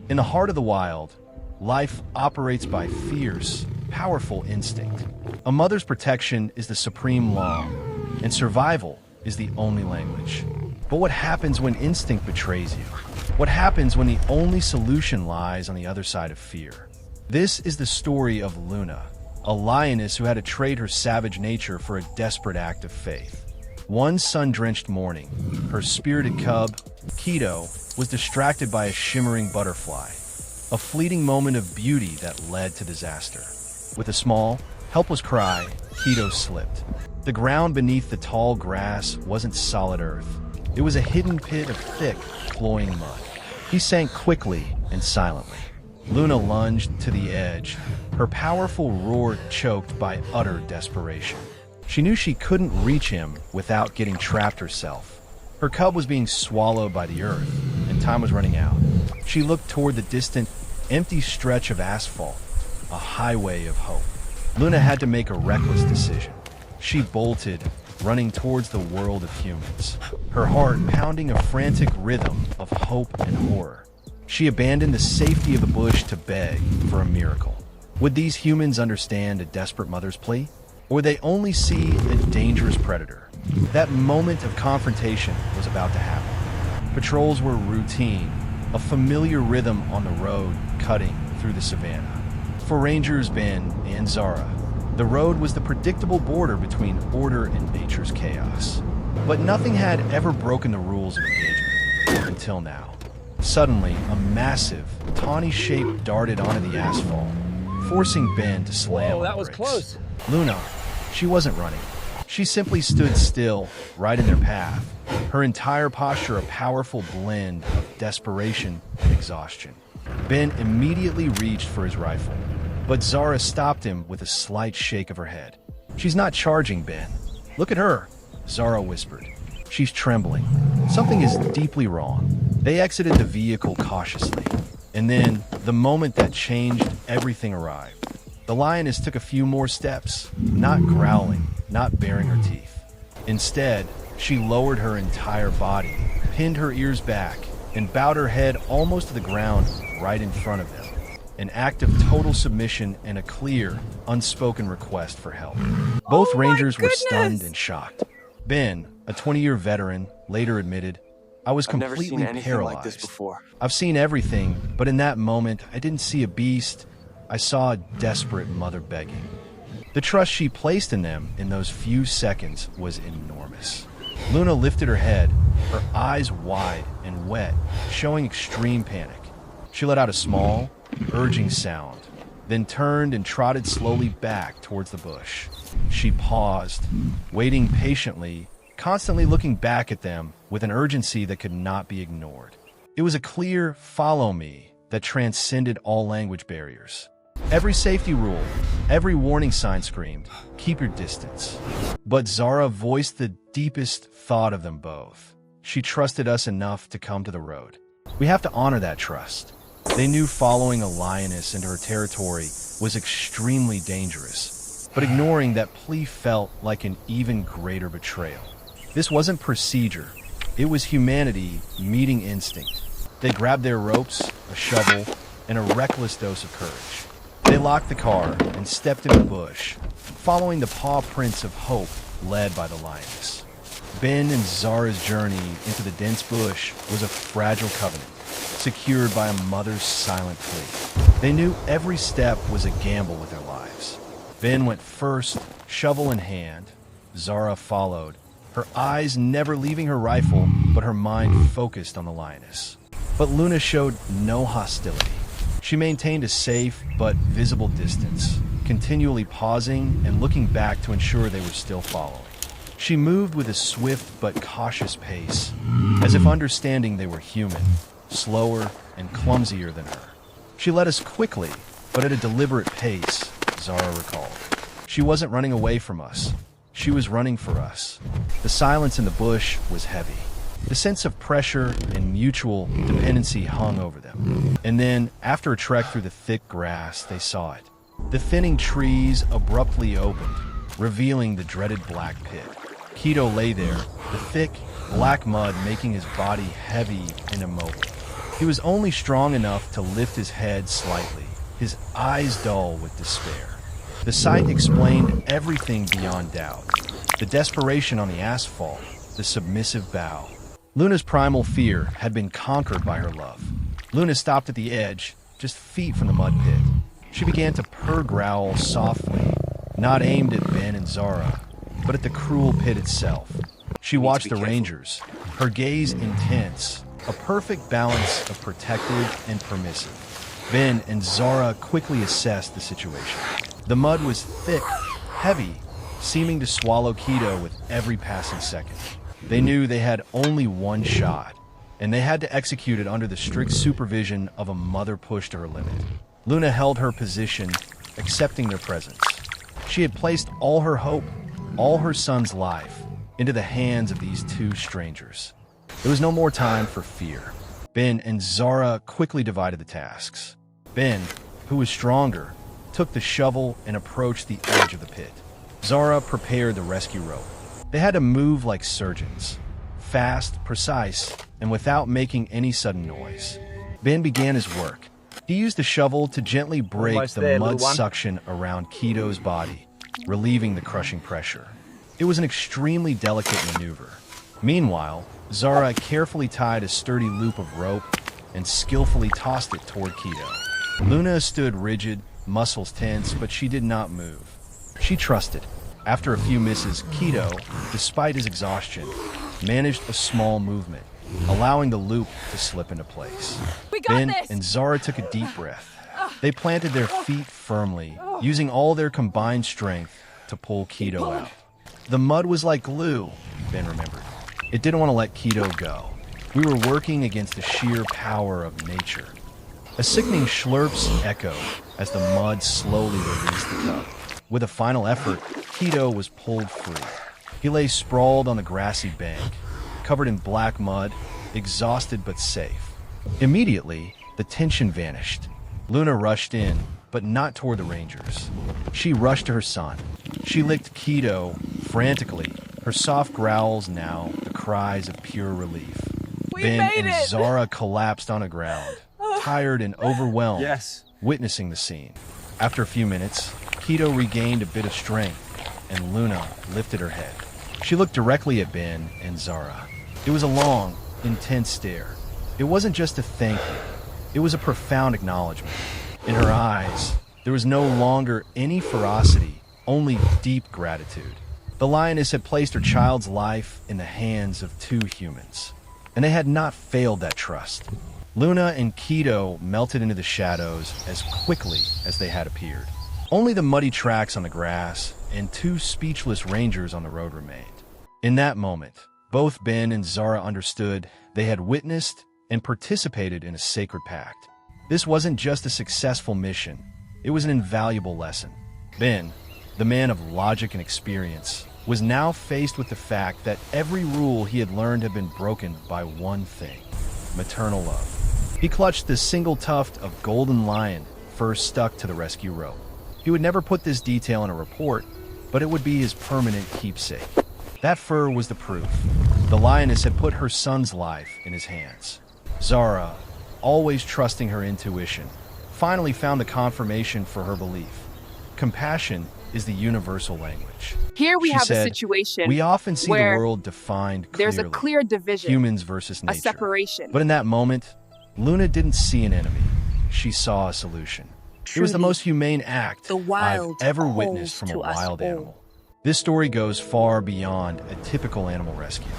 In the heart of the wild, life operates by fierce, powerful instinct. A mother's protection is the supreme law, and survival is the only language. But what happens when instinct betrays you? What happens when the only solution lies on the other side of fear? This is the story of Luna, a lioness who had to trade her savage nature for a desperate act of faith. One sun-drenched morning, her spirited cub, Keto, was distracted by a shimmering butterfly, a fleeting moment of beauty that led to disaster. With a small, helpless cry, Keto slipped. The ground beneath the tall grass wasn't solid earth. It was a hidden pit of thick, cloying mud. He sank quickly and silently. Luna lunged to the edge, her powerful roar choked by utter desperation. She knew she couldn't reach him without getting trapped herself. Her cub was being swallowed by the earth, and time was running out. She looked toward the distant, empty stretch of asphalt, a highway of hope. Luna had to make a reckless decision. She bolted, running towards the world of humans, her heart pounding a frantic rhythm of hope and horror. She abandoned the safety of the bush to beg for a miracle. Would these humans understand a desperate mother's plea? Or would they only see a dangerous predator? That moment of confrontation was about to happen. Patrols were routine, a familiar rhythm on the road cutting through the savannah. For Rangers Ben and Zara, the road was the predictable border between order and nature's chaos. But nothing had ever broken the rules of engagement, until now. Suddenly, a massive, tawny shape darted onto the asphalt, forcing Ben to slam on the that was brakes. close. Luna, she wasn't running. She simply stood still, right in their path, her entire posture a powerful blend of desperation and exhaustion. Ben immediately reached for his rifle, but Zara stopped him with a slight shake of her head. "She's not charging, Ben. Look at her," Zara whispered. "She's trembling. Something is deeply wrong." They exited the vehicle cautiously, and then the moment that changed everything arrived. The lioness took a few more steps, not growling, not baring her teeth. Instead, she lowered her entire body, pinned her ears back, and bowed her head almost to the ground right in front of them. An act of total submission and a clear, unspoken request for help. Both Rangers were stunned and shocked. Ben, a 20-year veteran, later admitted, "I was I've never completely seen anything paralyzed. like this before. I've seen everything, but in that moment, I didn't see a beast. I saw a desperate mother begging." The trust she placed in them in those few seconds was enormous. Luna lifted her head, her eyes wide and wet, showing extreme panic. She let out a small, urging sound, then turned and trotted slowly back towards the bush. She paused, waiting patiently, constantly looking back at them with an urgency that could not be ignored. It was a clear "follow me" that transcended all language barriers. Every safety rule, every warning sign screamed, "Keep your distance." But Zara voiced the deepest thought of them both. She trusted us enough to come to the road. We have to honor that trust. They knew following a lioness into her territory was extremely dangerous, but ignoring that plea felt like an even greater betrayal. This wasn't procedure. It was humanity meeting instinct. They grabbed their ropes, a shovel, and a reckless dose of courage. They locked the car and stepped into the bush, following the paw prints of hope led by the lioness. Ben and Zara's journey into the dense bush was a fragile covenant, secured by a mother's silent plea. They knew every step was a gamble with their lives. Ben went first, shovel in hand. Zara followed, her eyes never leaving her rifle, but her mind focused on the lioness. But Luna showed no hostility. She maintained a safe but visible distance, continually pausing and looking back to ensure they were still following. She moved with a swift but cautious pace, as if understanding they were human, slower and clumsier than her. She led us quickly, but at a deliberate pace, Zara recalled. She wasn't running away from us. She was running for us. The silence in the bush was heavy. The sense of pressure and mutual dependency hung over them. And then, after a trek through the thick grass, they saw it. The thinning trees abruptly opened, revealing the dreaded black pit. Keto lay there, the thick, black mud making his body heavy and immobile. He was only strong enough to lift his head slightly, his eyes dull with despair. The sight explained everything beyond doubt. The desperation on the asphalt, the submissive bow. Luna's primal fear had been conquered by her love. Luna stopped at the edge, just feet from the mud pit. She began to purr growl softly, not aimed at Ben and Zara, but at the cruel pit itself. She watched the Rangers, her gaze intense, a perfect balance of protective and permissive. Ben and Zara quickly assessed the situation. The mud was thick, heavy, seeming to swallow Keto with every passing second. They knew they had only one shot, and they had to execute it under the strict supervision of a mother pushed to her limit. Luna held her position, accepting their presence. She had placed all her hope, all her son's life, into the hands of these two strangers. There was no more time for fear. Ben and Zara quickly divided the tasks. Ben, who was stronger, took the shovel and approached the edge of the pit. Zara prepared the rescue rope. They had to move like surgeons, fast, precise, and without making any sudden noise. Ben began his work. He used the shovel to gently break the mud suction around Keto's body, relieving the crushing pressure. It was an extremely delicate maneuver. Meanwhile, Zara carefully tied a sturdy loop of rope and skillfully tossed it toward Keto. Luna stood rigid, muscles tense, but she did not move. She trusted. After a few misses, Keto, despite his exhaustion, managed a small movement, allowing the loop to slip into place. Ben and Zara took a deep breath. They planted their feet firmly, using all their combined strength to pull Keto out. The mud was like glue, Ben remembered. It didn't want to let Keto go. We were working against the sheer power of nature. A sickening schlurps echoed as the mud slowly released the cup. With a final effort, Keto was pulled free. He lay sprawled on the grassy bank, covered in black mud, exhausted but safe. Immediately, the tension vanished. Luna rushed in, but not toward the Rangers. She rushed to her son. She licked Keto frantically, her soft growls now the cries of pure relief. Ben and Zara collapsed on the ground, tired and overwhelmed, witnessing the scene. After a few minutes, Keto regained a bit of strength, and Luna lifted her head. She looked directly at Ben and Zara. It was a long, intense stare. It wasn't just a thank you. It was a profound acknowledgement. In her eyes, there was no longer any ferocity, only deep gratitude. The Lioness had placed her child's life in the hands of two humans, and they had not failed that trust. Luna and Keto melted into the shadows as quickly as they had appeared. Only the muddy tracks on the grass and two speechless Rangers on the road remained. In that moment, both Ben and Zara understood they had witnessed and participated in a sacred pact. This wasn't just a successful mission, it was an invaluable lesson. Ben, the man of logic and experience, was now faced with the fact that every rule he had learned had been broken by one thing: maternal love. He clutched the single tuft of golden lion fur stuck to the rescue rope. He would never put this detail in a report, but it would be his permanent keepsake. That fur was the proof. The Lioness had put her son's life in his hands. Zara, always trusting her intuition, finally found the confirmation for her belief. Compassion is the universal language. Here we She have said, a situation we often see the where world defined clearly. there's a clear division, humans versus nature. a separation. But in that moment, Luna didn't see an enemy. She saw a solution. It was the most humane act I've ever witnessed from a wild animal. This story goes far beyond a typical animal rescue.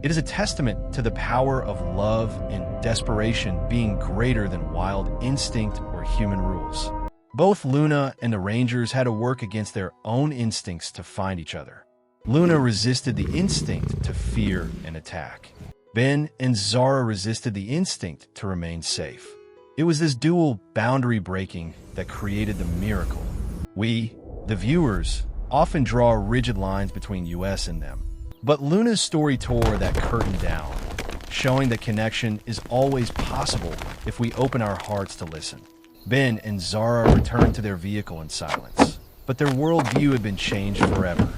It is a testament to the power of love and desperation being greater than wild instinct or human rules. Both Luna and the Rangers had to work against their own instincts to find each other. Luna resisted the instinct to fear and attack. Ben and Zara resisted the instinct to remain safe. It was this dual boundary breaking that created the miracle. We, the viewers, often draw rigid lines between us and them. But Luna's story tore that curtain down, showing that connection is always possible if we open our hearts to listen. Ben and Zara returned to their vehicle in silence, but their worldview had been changed forever.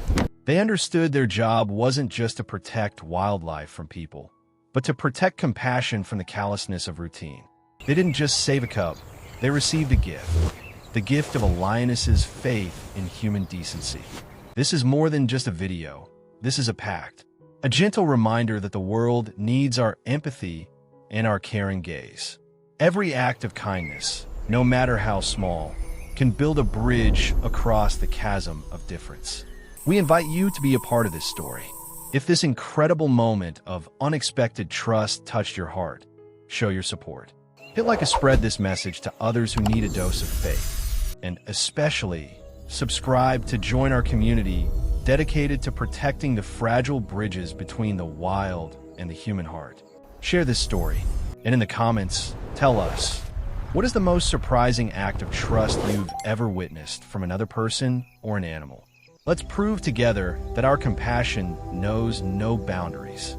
They understood their job wasn't just to protect wildlife from people, but but to protect compassion from the callousness of routine. They didn't just save a cub, they received a gift. The gift of a lioness's faith in human decency. This is more than just a video. This is a pact. A gentle reminder that the world needs our empathy and our caring gaze. Every act of kindness, no matter how small, can build a bridge across the chasm of difference. We invite you to be a part of this story. If this incredible moment of unexpected trust touched your heart, show your support. Hit like and spread this message to others who need a dose of faith. And especially, subscribe to join our community dedicated to protecting the fragile bridges between the wild and the human heart. Share this story, and in the comments, tell us, what is the most surprising act of trust you've ever witnessed from another person or an animal? Let's prove together that our compassion knows no boundaries.